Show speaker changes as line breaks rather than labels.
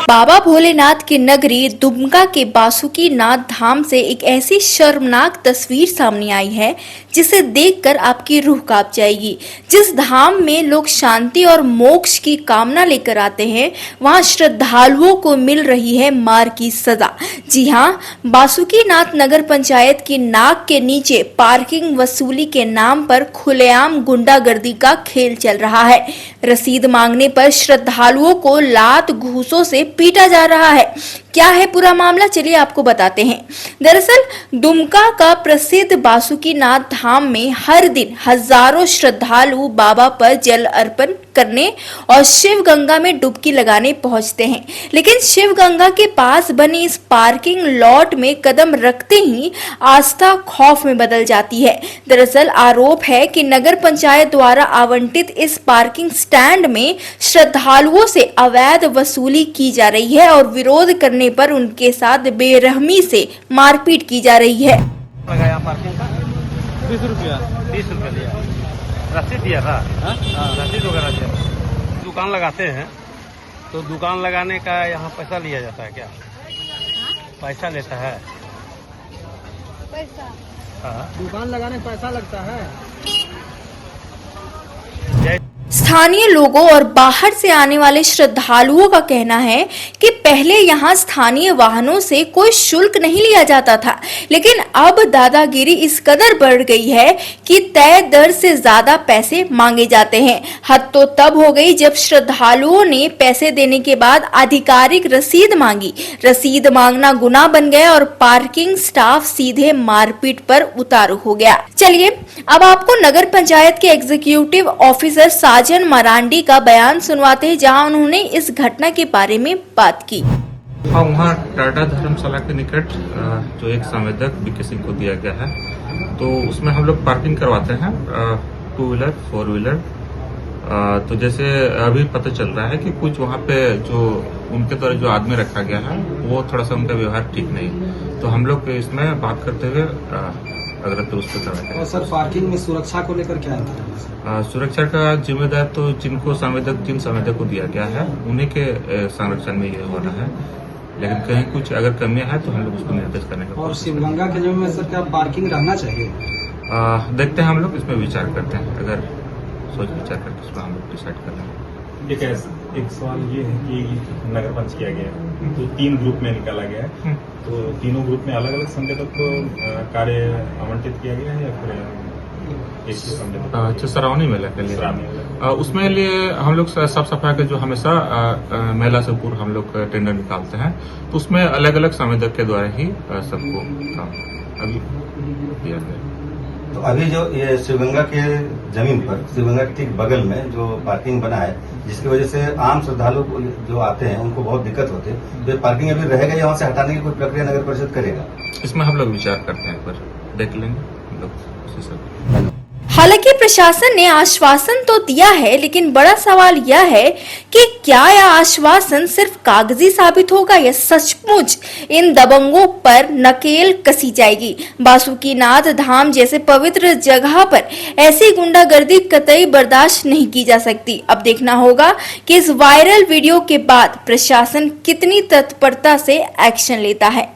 बाबा भोलेनाथ की नगरी दुमका के बासुकी नाथ धाम से एक ऐसी शर्मनाक तस्वीर सामने आई है जिसे देखकर आपकी रूह कांप जाएगी। जिस धाम में लोग शांति और मोक्ष की कामना लेकर आते हैं, वहां श्रद्धालुओं को मिल रही है मार की सजा। जी हां, बासुकी नाथ नगर पंचायत की नाक के नीचे पार्किंग वसूली के नाम पर खुलेआम गुंडागर्दी का खेल चल रहा है। रसीद मांगने पर श्रद्धालुओं को लात घूसों से पीटा जा रहा है। क्या है पूरा मामला, चलिए आपको बताते हैं। दरअसल दुमका का प्रसिद्ध बासुकी नाथ धाम में हर दिन हजारों श्रद्धालु बाबा पर जल अर्पण करने और शिव गंगा में डुबकी लगाने पहुंचते हैं, लेकिन शिव गंगा के पास बनी इस पार्किंग लॉट में कदम रखते ही आस्था खौफ में बदल जाती है। दरअसल आरोप है कि नगर पंचायत द्वारा आवंटित इस पार्किंग स्टैंड में श्रद्धालुओं से अवैध वसूली की जा रही है और विरोध करने पर उनके साथ बेरहमी से मारपीट की जा रही है।
लगाया पार्किंग का
20 रुपया
दिया, रसीद दिया था। रसीद वगैरह दिया। दुकान लगाते हैं तो दुकान लगाने का यहाँ पैसा लिया जाता है क्या? पैसा लेता है?
पैसा
दुकान लगाने का पैसा लगता है।
स्थानीय लोगों और बाहर से आने वाले श्रद्धालुओं का कहना है कि पहले यहां स्थानीय वाहनों से कोई शुल्क नहीं लिया जाता था, लेकिन अब दादागिरी इस कदर बढ़ गई है कि तय दर से ज्यादा पैसे मांगे जाते हैं। हद तो तब हो गई जब श्रद्धालुओं ने पैसे देने के बाद आधिकारिक रसीद मांगी। रसीद मांगना गुनाह बन गया और पार्किंग स्टाफ सीधे मारपीट पर उतारू हो गया। चलिए अब आपको नगर पंचायत के एग्जीक्यूटिव ऑफिसर साजन मरांडी का बयान सुनवाते हैं, जहां उन्होंने इस घटना के बारे में बात की।
हाँ, वहाँ टाटा धर्मशाला के निकट जो एक संवेदक बीके सिंह को दिया गया है, तो उसमें हम लोग पार्किंग करवाते हैं 2 व्हीलर 4 व्हीलर। तो जैसे अभी पता चल रहा है कि कुछ वहाँ पे जो उनके द्वारा जो आदमी रखा गया है वो थोड़ा सा उनका व्यवहार ठीक नहीं, तो हम लोग इसमें बात करते हुए अगर दुरुस्त करवाएं।
और सर पार्किंग में सुरक्षा को लेकर क्या है?
सुरक्षा का जिम्मेदार तो जिन संवेदक को दिया गया है उन्हीं के संरक्षण में ये हो रहा है, लेकिन कहीं कुछ अगर कमियां हैं तो हम लोग उसको निर्देश करने का।
और शिवगंगा के जमीन में सर क्या पार्किंग रहना चाहिए?
देखते हैं, हम लोग इसमें विचार करते हैं, अगर सोच विचार करके उसमें हम लोग डिसाइड कर लेंगे।
एक सवाल ये है कि नगर पंच किया गया है तो 3 ग्रुप में निकाला गया है, तो तीनों ग्रुप में अलग अलग संवेदक को कार्य आवंटित किया गया है या फिर एक ही संवेदक?
अच्छा, सरावनी मेला के लिए उसमें लिए हम लोग साफ सफाई के जो हमेशा मेला से पूर्व हम लोग टेंडर निकालते हैं, तो उसमें अलग अलग संवेदक के द्वारा ही सबको काम अभी दिया गया।
तो अभी जो ये शिवगंगा के जमीन पर, शिवगंगा के ठीक बगल में जो पार्किंग बना है, जिसकी वजह से आम श्रद्धालु जो आते हैं उनको बहुत दिक्कत होती है, तो ये पार्किंग अभी रहेगा या वहाँ से हटाने की कोई प्रक्रिया नगर परिषद करेगा?
इसमें हम लोग विचार करते हैं, पर देख लेंगे हम लोग उसी से।
हालांकि प्रशासन ने आश्वासन तो दिया है, लेकिन बड़ा सवाल यह है कि क्या यह आश्वासन सिर्फ कागजी साबित होगा या सचमुच इन दबंगों पर नकेल कसी जाएगी। बासुकी नाथ धाम जैसे पवित्र जगह पर ऐसी गुंडागर्दी कतई बर्दाश्त नहीं की जा सकती। अब देखना होगा कि इस वायरल वीडियो के बाद प्रशासन कितनी तत्परता से एक्शन लेता है।